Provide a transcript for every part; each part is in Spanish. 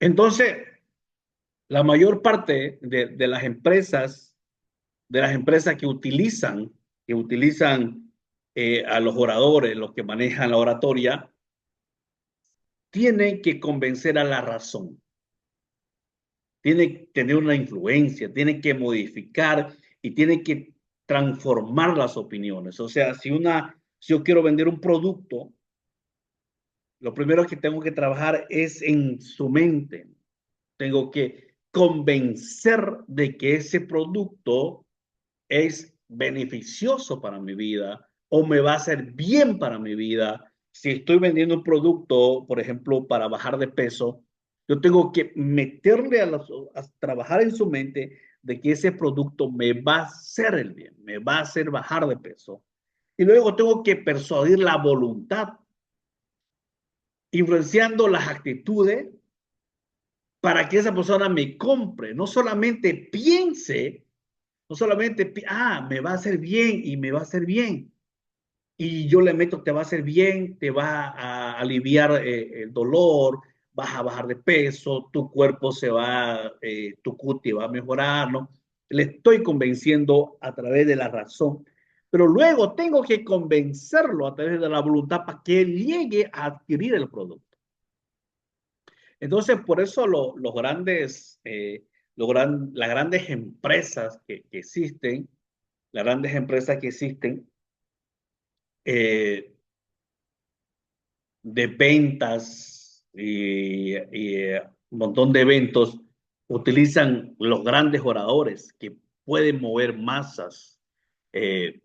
Entonces, la mayor parte de las empresas que utilizan a los oradores, los que manejan la oratoria, tienen que convencer a la razón, tiene que tener una influencia, tiene que modificar y tiene que transformar las opiniones. O sea, si yo quiero vender un producto, lo primero que tengo que trabajar es en su mente. Tengo que convencer de que ese producto es beneficioso para mi vida o me va a hacer bien para mi vida. Si estoy vendiendo un producto, por ejemplo, para bajar de peso, yo tengo que meterle a trabajar en su mente de que ese producto me va a hacer el bien, me va a hacer bajar de peso. Y luego tengo que persuadir la voluntad, influenciando las actitudes para que esa persona me compre, no solamente piense, no solamente, me va a hacer bien y me va a hacer bien. Y yo le meto, te va a hacer bien, te va a aliviar el dolor, vas a bajar de peso, tu cuerpo tu cutis va a mejorar, ¿no? Le estoy convenciendo a través de la razón, pero luego tengo que convencerlo a través de la voluntad para que él llegue a adquirir el producto. Entonces, por eso las grandes empresas que existen, las grandes empresas que existen eh, de ventas y un montón de eventos, utilizan los grandes oradores que pueden mover masas. Eh,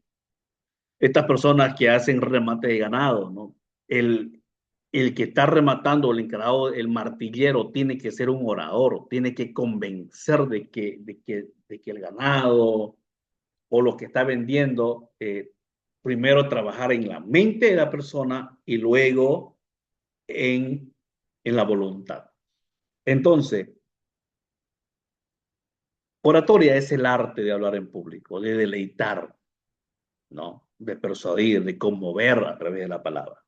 Estas personas que hacen remate de ganado, ¿no? El, el que está rematando, el encargado, el martillero, tiene que ser un orador, tiene que convencer de que el ganado o lo que está vendiendo, primero trabajar en la mente de la persona y luego en, en la voluntad. Entonces, oratoria es el arte de hablar en público, de deleitar, ¿no? De persuadir, de conmover a través de la palabra.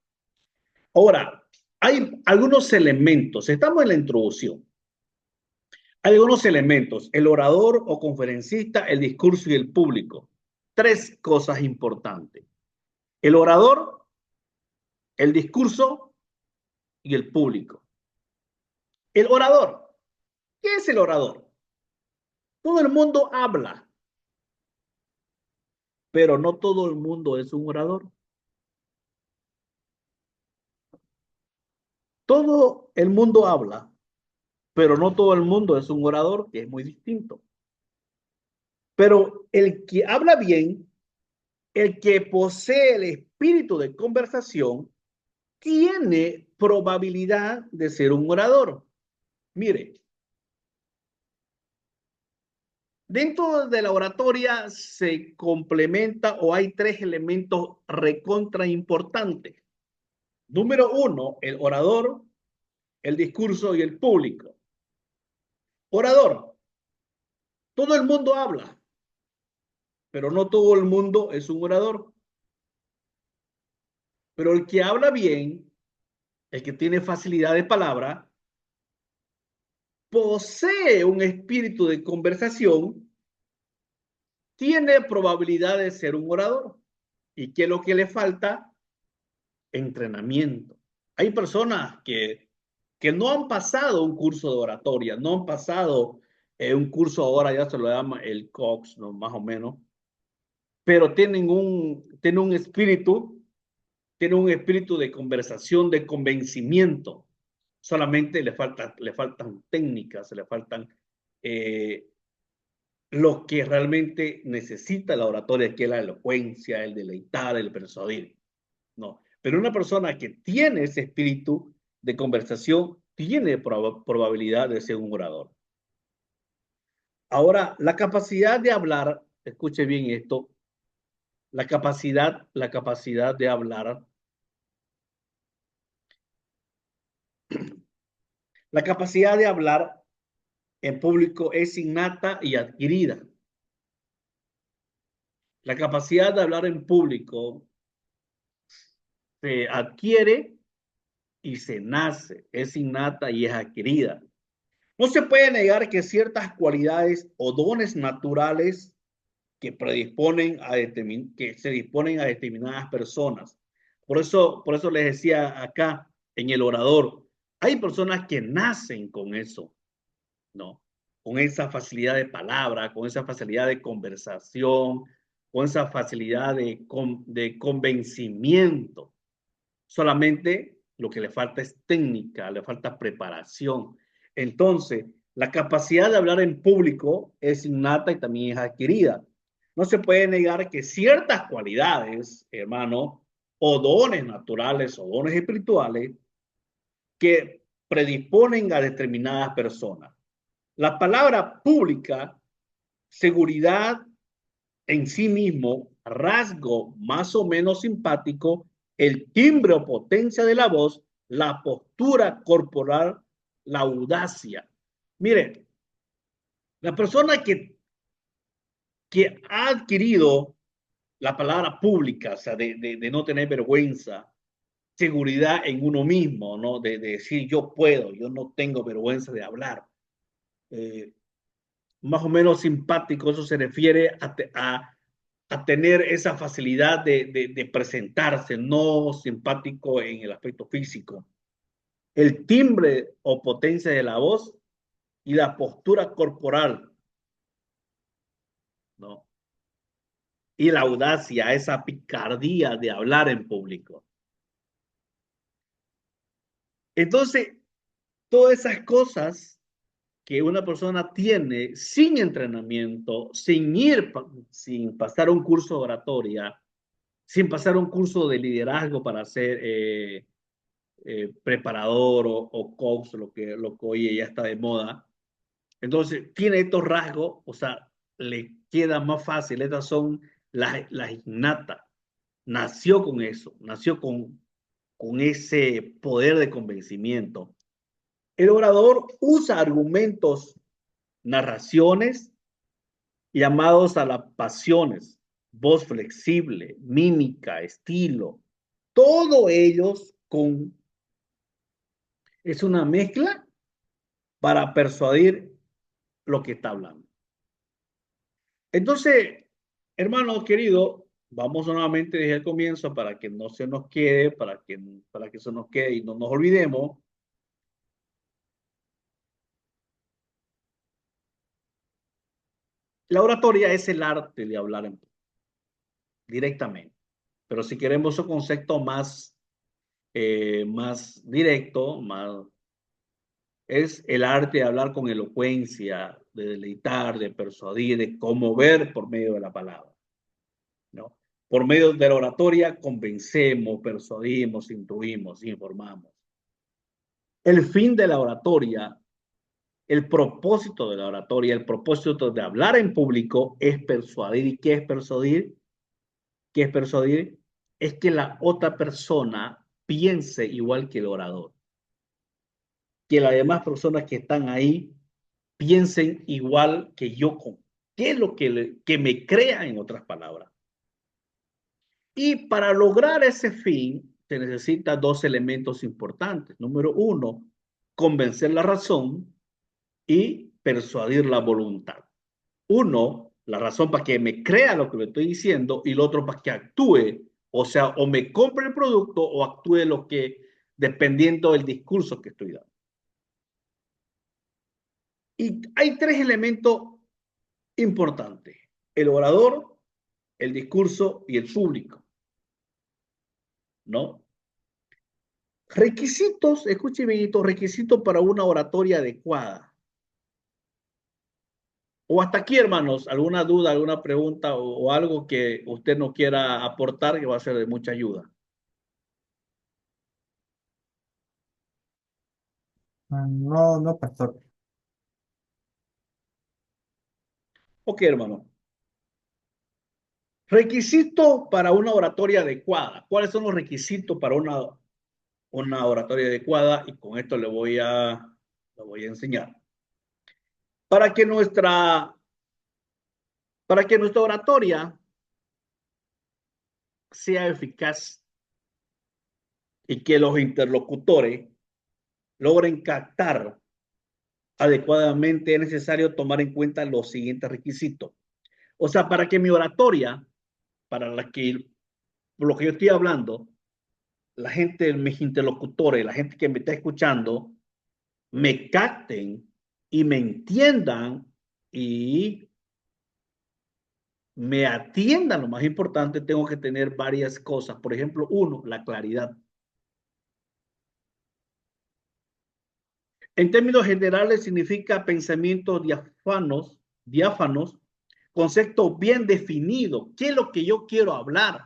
Ahora, hay algunos elementos, estamos en la introducción, hay algunos elementos, el orador o conferencista, el discurso y el público. Tres cosas importantes. El orador, el discurso y el público. El orador. ¿Qué es el orador? Todo el mundo habla, pero no todo el mundo es un orador. Todo el mundo habla, pero no todo el mundo es un orador, que es muy distinto. Pero el que habla bien, el que posee el espíritu de conversación, tiene probabilidad de ser un orador. Mire, dentro de la oratoria se complementa o hay tres elementos recontra importantes. Número uno, el orador, el discurso y el público. Orador, todo el mundo habla, pero no todo el mundo es un orador. Pero el que habla bien, el que tiene facilidad de palabra, posee un espíritu de conversación, tiene probabilidad de ser un orador. ¿Y qué es lo que le falta? Entrenamiento. Hay personas que no han pasado un curso de oratoria, no han pasado un curso, ahora ya se lo llama el Cox, ¿no? Más o menos, pero tienen un espíritu de conversación, de convencimiento. Solamente le faltan técnicas, le faltan eh, lo que realmente necesita la oratoria, que es la elocuencia, el deleitar, el persuadir. No, pero una persona que tiene ese espíritu de conversación tiene probabilidad de ser un orador. Ahora, la capacidad de hablar, escuche bien esto, la capacidad de hablar, la capacidad de hablar en público es innata y adquirida. La capacidad de hablar en público se adquiere y se nace, es innata y es adquirida. No se puede negar que ciertas cualidades o dones naturales que predisponen a que se disponen a determinadas personas. Por eso les decía acá en el orador, hay personas que nacen con eso, ¿no? Con esa facilidad de palabra, con esa facilidad de conversación, con esa facilidad de convencimiento. Solamente lo que le falta es técnica, le falta preparación. Entonces, la capacidad de hablar en público es innata y también es adquirida. No se puede negar que ciertas cualidades, hermano, o dones naturales o dones espirituales que predisponen a determinadas personas. La palabra pública, seguridad en sí mismo, rasgo más o menos simpático, el timbre o potencia de la voz, la postura corporal, la audacia. Mire, la persona que ha adquirido la palabra pública, o sea, de no tener vergüenza, seguridad en uno mismo, ¿no? De decir yo puedo, yo no tengo vergüenza de hablar. Eh, Más o menos simpático, eso se refiere a tener esa facilidad de presentarse, no simpático en el aspecto físico. El timbre o potencia de la voz y la postura corporal, ¿no? Y la audacia, esa picardía de hablar en público. Entonces, todas esas cosas que una persona tiene sin entrenamiento, sin pasar un curso de oratoria, sin pasar un curso de liderazgo para ser preparador o coach, lo que hoy ya está de moda. Entonces, tiene estos rasgos, o sea, le queda más fácil. Estas son las innatas. Nació con eso, nació con ese poder de convencimiento. El orador usa argumentos, narraciones, llamados a las pasiones, voz flexible, mímica, estilo, todo ellos es una mezcla para persuadir lo que está hablando. Entonces, hermano querido, vamos nuevamente desde el comienzo para que no se nos quede, para que se nos quede y no nos olvidemos. La oratoria es el arte de hablar directamente, pero si queremos un concepto más directo, es el arte de hablar con elocuencia, de deleitar, de persuadir, de conmover por medio de la palabra, ¿no? Por medio de la oratoria convencemos, persuadimos, intuimos, informamos. El fin de la oratoria, el propósito de la oratoria, el propósito de hablar en público es persuadir. ¿Y qué es persuadir? ¿Qué es persuadir? Es que la otra persona piense igual que el orador, que las demás personas que están ahí piensen igual que yo. ¿Qué es lo que me crea, en otras palabras? Y para lograr ese fin, se necesita dos elementos importantes. Número uno, convencer la razón y persuadir la voluntad. Uno, la razón para que me crea lo que le estoy diciendo y el otro para que actúe, o sea, o me compre el producto o actúe dependiendo del discurso que estoy dando. Y hay tres elementos importantes: el orador, el discurso y el público, ¿no? Requisitos, escuche bien, requisitos para una oratoria adecuada. O hasta aquí, hermanos, alguna duda, alguna pregunta o algo que usted no quiera aportar que va a ser de mucha ayuda. No, no, pastor. Ok, hermano. Requisitos para una oratoria adecuada. ¿Cuáles son los requisitos para una oratoria adecuada? Y con esto le voy a enseñar. Para que nuestra oratoria sea eficaz y que los interlocutores logren captar adecuadamente es necesario tomar en cuenta los siguientes requisitos. O sea, para que mi oratoria, para la que, por lo que yo estoy hablando, la gente, mis interlocutores, la gente que me está escuchando, me capten y me entiendan y me atiendan, lo más importante, tengo que tener varias cosas. Por ejemplo, uno, la claridad. En términos generales significa pensamientos diáfanos, conceptos bien definidos. ¿Qué es lo que yo quiero hablar?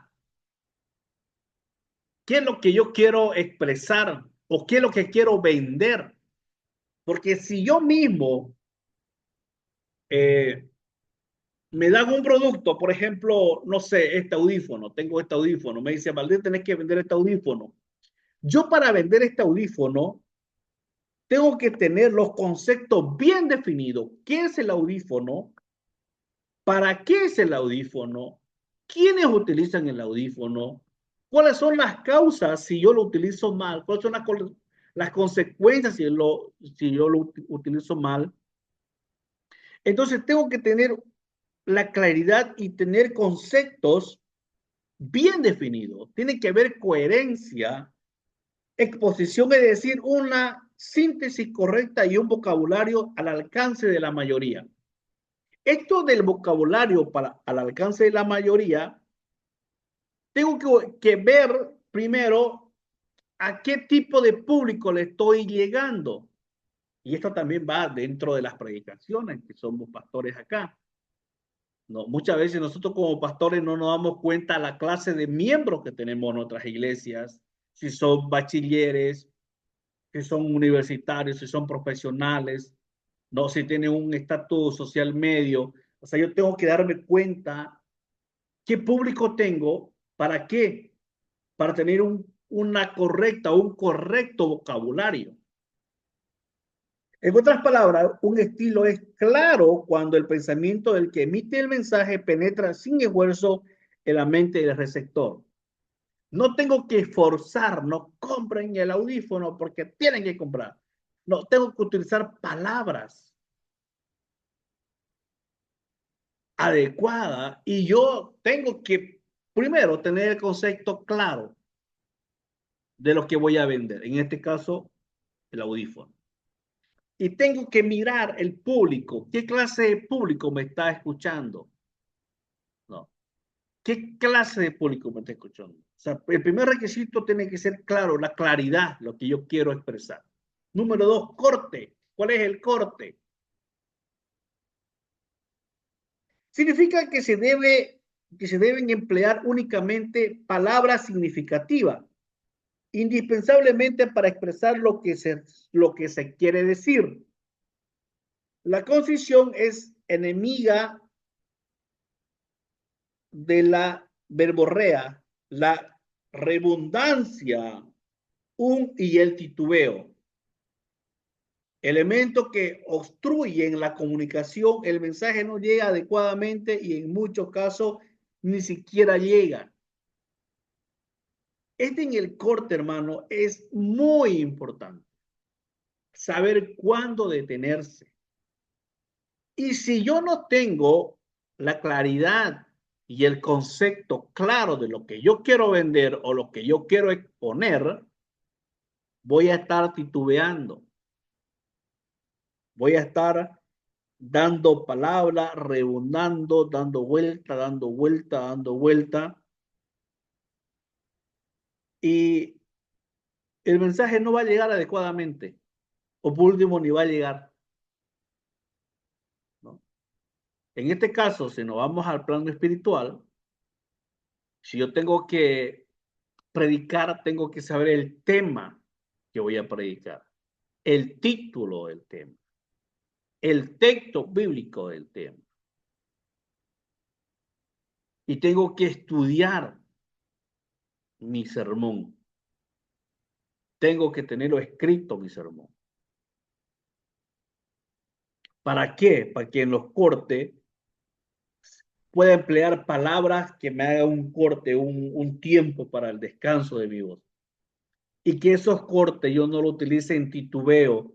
¿Qué es lo que yo quiero expresar? ¿O qué es lo que quiero vender? Porque si yo mismo eh, me dan un producto, por ejemplo, no sé, este audífono, tengo este audífono, me dice, Valdés, tenés que vender este audífono. Yo para vender este audífono tengo que tener los conceptos bien definidos. ¿Qué es el audífono? ¿Para qué es el audífono? ¿Quiénes utilizan el audífono? ¿Cuáles son las causas si yo lo utilizo mal? ¿Cuáles son las consecuencias si yo lo utilizo mal? Entonces tengo que tener la claridad y tener conceptos bien definidos. Tiene que haber coherencia, exposición, es decir, una síntesis correcta y un vocabulario al alcance de la mayoría. Esto del vocabulario al alcance de la mayoría, tengo que ver primero a qué tipo de público le estoy llegando. Y esto también va dentro de las predicaciones, que somos pastores acá. No, muchas veces nosotros como pastores no nos damos cuenta de la clase de miembros que tenemos en nuestras iglesias, si son bachilleres, si son universitarios, si son profesionales, no, si tienen un estatus social medio. O sea, yo tengo que darme cuenta qué público tengo, para qué, para tener un correcto vocabulario. En otras palabras, un estilo es claro cuando el pensamiento del que emite el mensaje penetra sin esfuerzo en la mente del receptor. No tengo que forzar, no compren el audífono porque tienen que comprar. No, tengo que utilizar palabras adecuadas y yo tengo que primero tener el concepto claro de lo que voy a vender. En este caso, el audífono. Y tengo que mirar el público. ¿Qué clase de público me está escuchando? No. ¿Qué clase de público me está escuchando? O sea, el primer requisito tiene que ser claro, la claridad, lo que yo quiero expresar. Número dos, corte. ¿Cuál es el corte? Significa que se deben emplear únicamente palabras significativas, indispensablemente para expresar lo que se quiere decir. La concisión es enemiga de la verborrea, la redundancia, y el titubeo. Elementos que obstruyen la comunicación, el mensaje no llega adecuadamente y en muchos casos ni siquiera llega. En el corte, hermano, es muy importante saber cuándo detenerse. Y si yo no tengo la claridad y el concepto claro de lo que yo quiero vender o lo que yo quiero exponer, voy a estar titubeando, voy a estar dando palabras, rebundando, dando vuelta, dando vuelta, dando vuelta, y el mensaje no va a llegar adecuadamente, o por último, ni va a llegar, ¿no? En este caso, si nos vamos al plano espiritual, si yo tengo que predicar, tengo que saber el tema que voy a predicar, el título del tema, el texto bíblico del tema. Y tengo que estudiar mi sermón. Tengo que tenerlo escrito, mi sermón. ¿Para qué? Para que en los cortes pueda emplear palabras que me hagan un corte, un tiempo para el descanso de mi voz. Y que esos cortes yo no lo utilice en titubeo,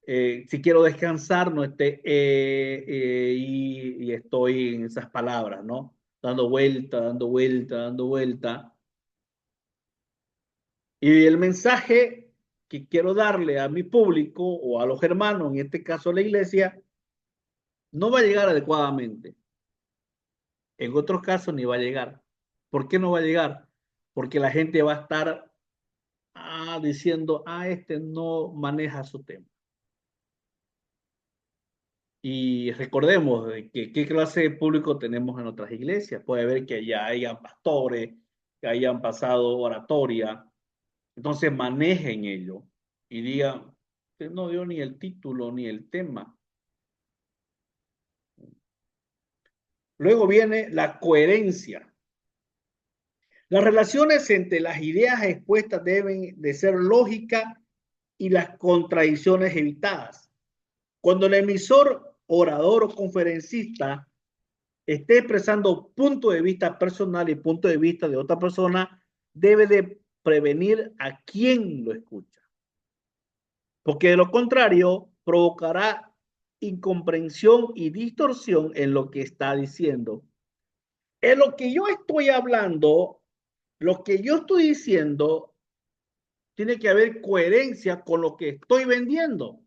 si quiero descansar, no esté y estoy en esas palabras, ¿no? Dando vuelta, dando vuelta, dando vuelta. Y el mensaje que quiero darle a mi público o a los hermanos, en este caso a la iglesia, no va a llegar adecuadamente. En otros casos ni va a llegar. ¿Por qué no va a llegar? Porque la gente va a estar diciendo, este no maneja su tema. Y recordemos de que qué clase de público tenemos en otras iglesias. Puede ver que ya hayan pastores, que hayan pasado oratoria. Entonces manejen ello y digan, usted no dio ni el título ni el tema. Luego viene la coherencia. Las relaciones entre las ideas expuestas deben de ser lógicas y las contradicciones evitadas. Cuando el emisor, orador o conferencista esté expresando punto de vista personal y punto de vista de otra persona, debe de prevenir a quien lo escucha. Porque de lo contrario, provocará incomprensión y distorsión en lo que está diciendo. En lo que yo estoy hablando, lo que yo estoy diciendo, tiene que haber coherencia con lo que estoy vendiendo.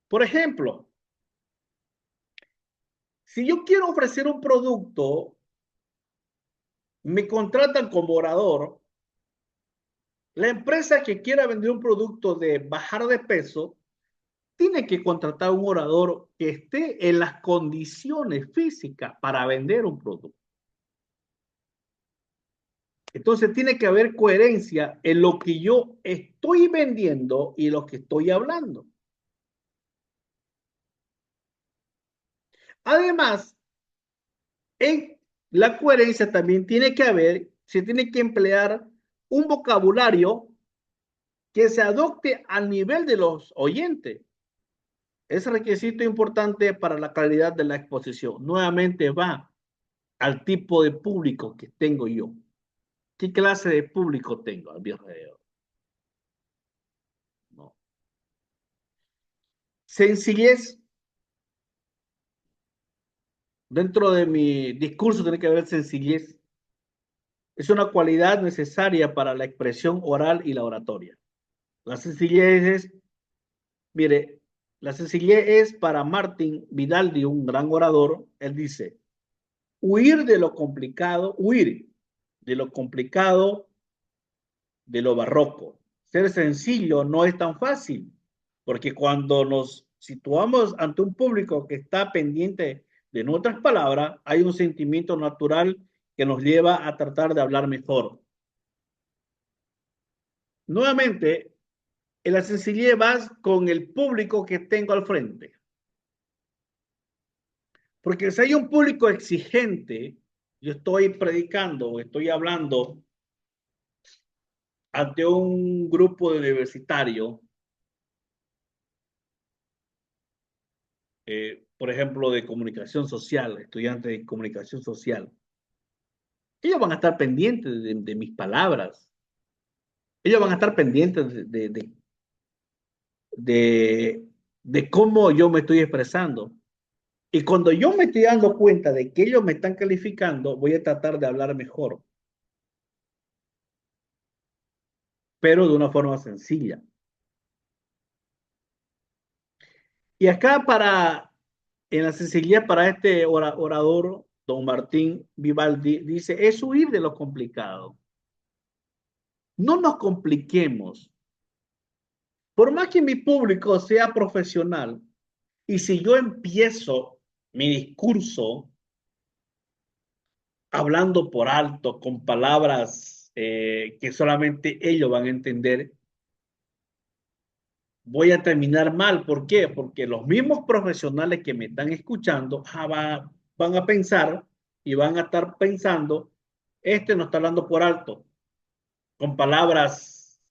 Por ejemplo, si yo quiero ofrecer un producto, me contratan como orador, la empresa que quiera vender un producto de bajar de peso, tiene que contratar un orador que esté en las condiciones físicas para vender un producto. Entonces tiene que haber coherencia en lo que yo estoy vendiendo y lo que estoy hablando. Además, en la coherencia también tiene que haber, se tiene que emplear un vocabulario que se adopte al nivel de los oyentes. Es requisito importante para la calidad de la exposición. Nuevamente va al tipo de público que tengo yo. ¿Qué clase de público tengo a mi alrededor? No. Sencillez. Dentro de mi discurso tiene que haber sencillez. Es una cualidad necesaria para la expresión oral y la oratoria. La sencillez es, mire, la sencillez es para Martín Vidaldi, un gran orador. Él dice, huir de lo complicado, huir de lo complicado, de lo barroco. Ser sencillo no es tan fácil, porque cuando nos situamos ante un público que está pendiente de nuestras palabras, hay un sentimiento natural que nos lleva a tratar de hablar mejor. Nuevamente, en la sencillez vas con el público que tengo al frente. Porque si hay un público exigente, yo estoy predicando o estoy hablando ante un grupo de universitarios, por ejemplo, de comunicación social, estudiantes de comunicación social, ellos van a estar pendientes de mis palabras. Ellos van a estar pendientes de cómo yo me estoy expresando. Y cuando yo me estoy dando cuenta de que ellos me están calificando, voy a tratar de hablar mejor, pero de una forma sencilla. Y acá en la sencillez para este orador, don Martín Vivaldi, dice, es huir de lo complicado. No nos compliquemos. Por más que mi público sea profesional, y si yo empiezo mi discurso hablando por alto, con palabras que solamente ellos van a entender, voy a terminar mal. ¿Por qué? Porque los mismos profesionales que me están escuchando van a pensar y van a estar pensando, este no está hablando por alto, con palabras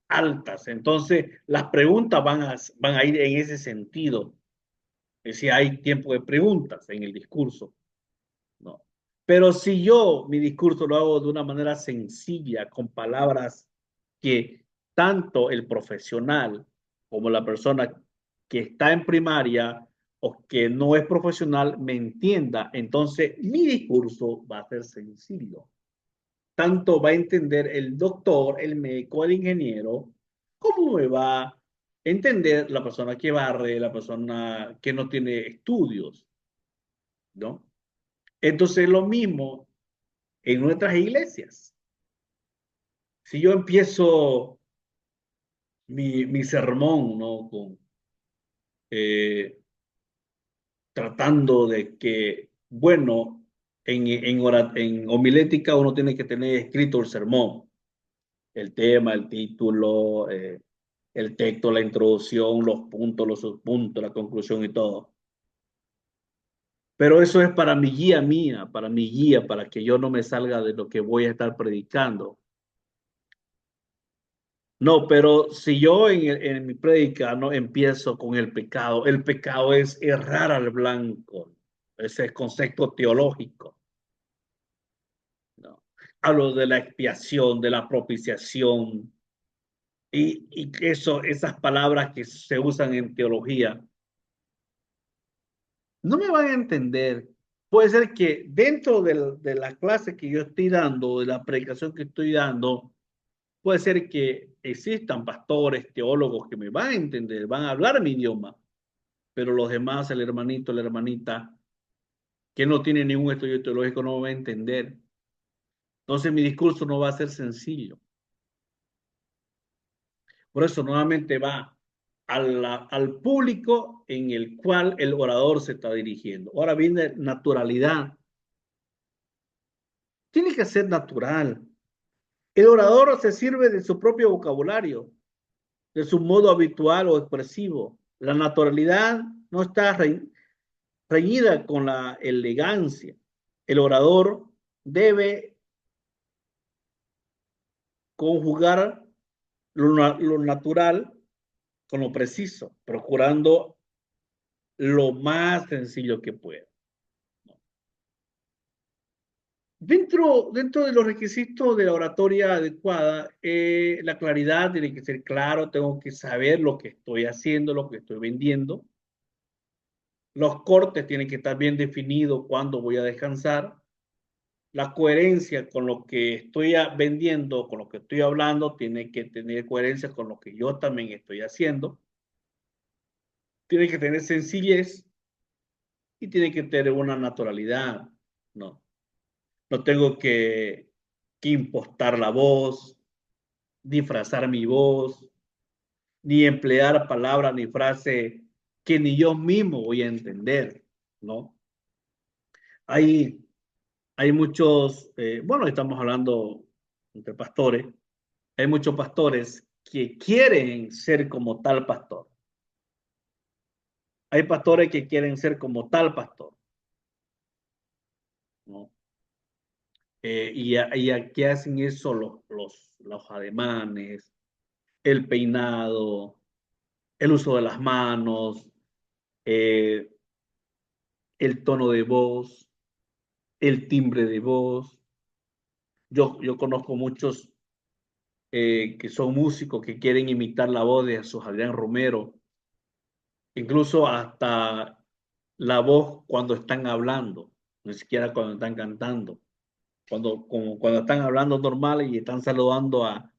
altas. Entonces, las preguntas van a ir en ese sentido. Es decir, hay tiempo de preguntas en el discurso. No. Pero si yo mi discurso lo hago de una manera sencilla, con palabras que tanto el profesional como la persona que está en primaria o que no es profesional me entienda, entonces mi discurso va a ser sencillo. Tanto va a entender el doctor, el médico, el ingeniero, como me va a entender la persona que barre, la persona que no tiene estudios, ¿no? Entonces lo mismo en nuestras iglesias. Si yo empiezo mi sermón, ¿no? Eh, Tratando de que, bueno, en homilética uno tiene que tener escrito el sermón, el tema, el título, el texto, la introducción, los puntos, los subpuntos, la conclusión y todo. Pero eso es para mi guía mía, para mi guía, para que yo no me salga de lo que voy a estar predicando. No, pero si yo en mi prédica no empiezo con el pecado es errar al blanco. Ese es concepto teológico, ¿no? Hablo de la expiación, de la propiciación y eso, esas palabras que se usan en teología, no me van a entender. Puede ser que dentro de la clase que yo estoy dando, de la predicación que estoy dando, puede ser que existan pastores, teólogos que me van a entender, van a hablar mi idioma, pero los demás, el hermanito, la hermanita, que no tiene ningún estudio teológico, no me va a entender. Entonces mi discurso no va a ser sencillo. Por eso nuevamente va al público en el cual el orador se está dirigiendo. Ahora viene naturalidad. Tiene que ser natural. El orador se sirve de su propio vocabulario, de su modo habitual o expresivo. La naturalidad no está reñida con la elegancia. El orador debe conjugar lo natural con lo preciso, procurando lo más sencillo que pueda. Dentro de los requisitos de la oratoria adecuada, la claridad tiene que ser claro, tengo que saber lo que estoy haciendo, lo que estoy vendiendo. Los cortes tienen que estar bien definidos cuándo voy a descansar. La coherencia con lo que estoy vendiendo, con lo que estoy hablando, tiene que tener coherencia con lo que yo también estoy haciendo. Tiene que tener sencillez y tiene que tener una naturalidad. No, no tengo que impostar la voz, disfrazar mi voz, ni emplear palabras ni frases que ni yo mismo voy a entender, ¿no? Hay, hay muchos, bueno, estamos hablando entre pastores, hay muchos pastores que quieren ser como tal pastor. Hay pastores que quieren ser como tal pastor, ¿no? Y aquí hacen eso los ademanes, el peinado, el uso de las manos, eh, el tono de voz, el timbre de voz. Yo conozco muchos que son músicos que quieren imitar la voz de Jesús Adrián Romero, incluso hasta la voz cuando están hablando, ni siquiera cuando están cantando, cuando están hablando normal y están saludando a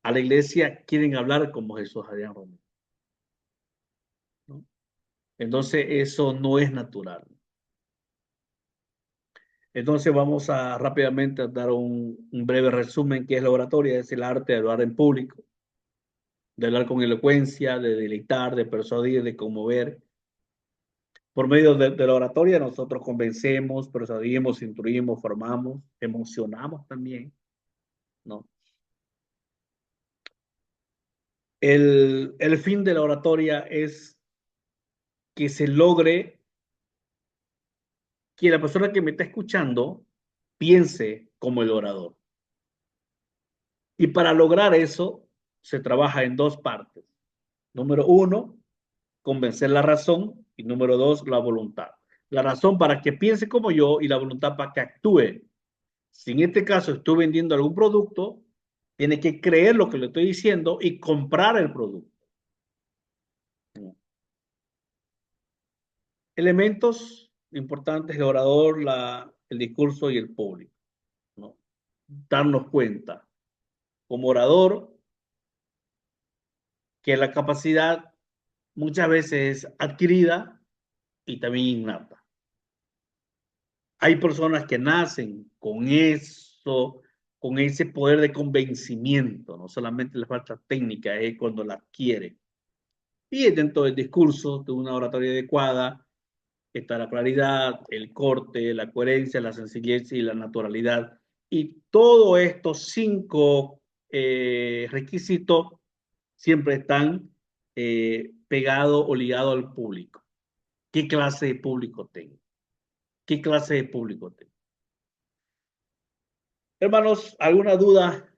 la iglesia, quieren hablar como Jesús Adrián Romero, ¿no? Entonces eso no es natural. Entonces vamos a rápidamente a dar un breve resumen que es la oratoria, es el arte de hablar en público, de hablar con elocuencia, de deleitar, de persuadir, de conmover. Por medio de la oratoria nosotros convencemos, persuadimos, instruimos, formamos, emocionamos también, ¿no? El fin de la oratoria es que se logre que la persona que me está escuchando piense como el orador. Y para lograr eso se trabaja en dos partes. Número uno, convencer la razón y número dos, la voluntad. La razón para que piense como yo y la voluntad para que actúe. Si en este caso estoy vendiendo algún producto, tiene que creer lo que le estoy diciendo y comprar el producto. elementos importantes del orador, el discurso y el público, ¿no? Darnos cuenta como orador que la capacidad muchas veces es adquirida y también innata. Hay personas que nacen con eso, con ese poder de convencimiento, no solamente les falta técnica, es cuando la adquieren. Y dentro del discurso de una oratoria adecuada está la claridad, el corte, la coherencia, la sencillez y la naturalidad. Y todos estos cinco requisitos siempre están pegados o ligados al público. ¿Qué clase de público tengo? ¿Qué clase de público tengo? Hermanos, ¿alguna duda?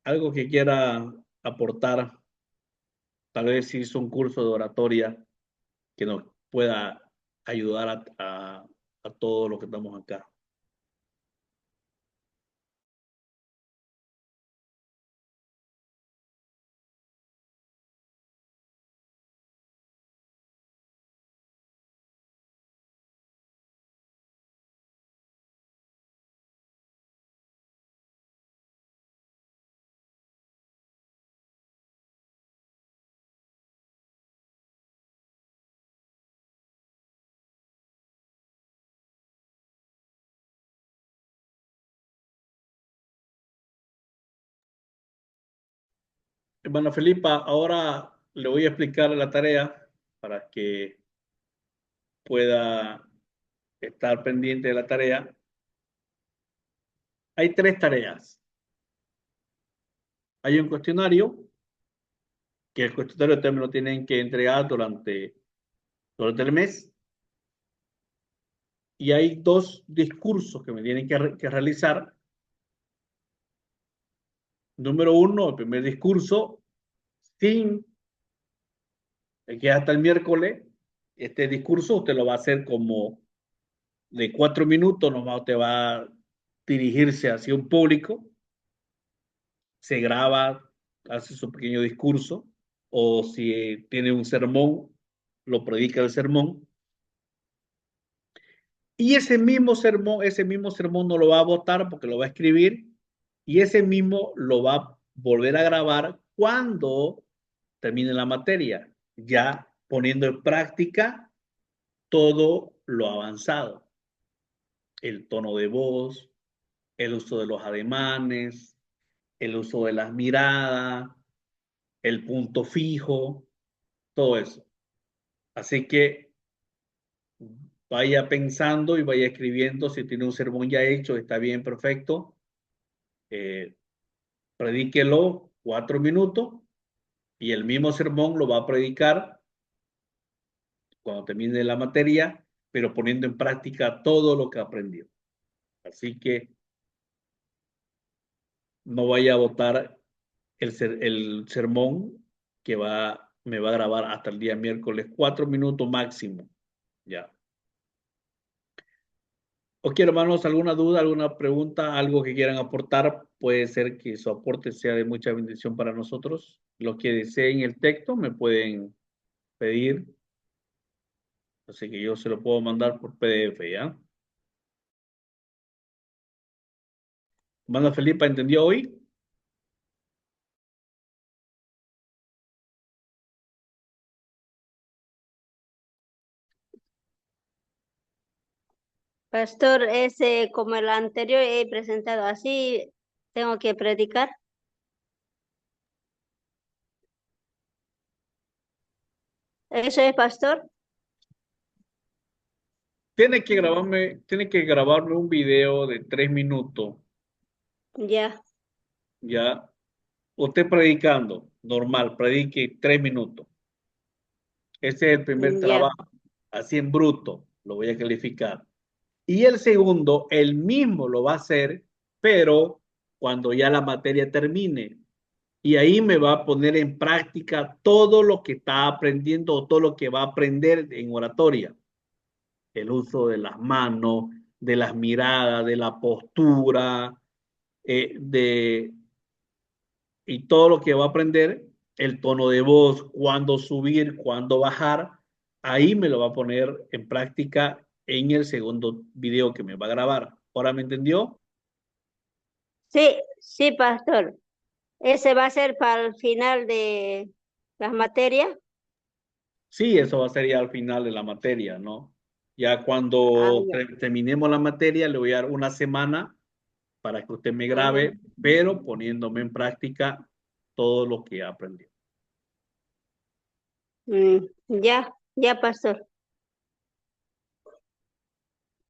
¿Algo que quiera aportar? Tal vez si hizo un curso de oratoria que nos pueda ayudar a todos los que estamos acá. Hermana Felipa, ahora le voy a explicar la tarea para que pueda estar pendiente de la tarea. Hay tres tareas. Hay un cuestionario, que el cuestionario también lo tienen que entregar durante el mes. Y hay dos discursos que me tienen que realizar. Número uno, el primer discurso, sin que hasta el miércoles. Este discurso usted lo va a hacer como de 4 minutos, nomás te va a dirigirse hacia un público, se graba, hace su pequeño discurso, o si tiene un sermón, lo predica el sermón, y ese mismo sermón no lo va a votar porque lo va a escribir, y ese mismo lo va a volver a grabar cuando termine la materia, ya poniendo en práctica todo lo avanzado, el tono de voz, el uso de los ademanes, el uso de las miradas, el punto fijo, todo eso. Así que vaya pensando y vaya escribiendo. Si tiene un sermón ya hecho, está bien, perfecto. Eh, predíquelo 4 minutos y el mismo sermón lo va a predicar cuando termine la materia, pero poniendo en práctica todo lo que aprendió. Así que no vaya a votar el sermón que me va a grabar hasta el día miércoles, 4 minutos máximo. Ya. Ok, hermanos, ¿alguna duda, alguna pregunta, algo que quieran aportar? Puede ser que su aporte sea de mucha bendición para nosotros. Lo que deseen el texto me pueden pedir, así que yo se lo puedo mandar por PDF, ¿ya? Hermana Felipa, ¿entendió hoy? Pastor, ese como el anterior he presentado así, tengo que predicar. ¿Eso es, pastor? Tiene que grabarme un video de 3 minutos, Ya, ¿ya? Usted predicando, normal, predique 3 minutos. Ese es el primer ya, trabajo, así en bruto, lo voy a calificar. Y el segundo, él mismo lo va a hacer, pero cuando ya la materia termine. Y ahí me va a poner en práctica todo lo que está aprendiendo o todo lo que va a aprender en oratoria. El uso de las manos, de las miradas, de la postura, de y todo lo que va a aprender, el tono de voz, cuándo subir, cuándo bajar, ahí me lo va a poner en práctica en el segundo video que me va a grabar. ¿Ahora me entendió? Sí, sí, pastor. Ese va a ser para el final de las materias. Sí, eso va a ser ya al final de la materia, ¿no? Ya Ah, cuando ya. terminemos la materia, le voy a dar una semana para que usted me Ah, grabe, pero poniéndome en práctica todo lo que aprendió. ya, ya, pastor.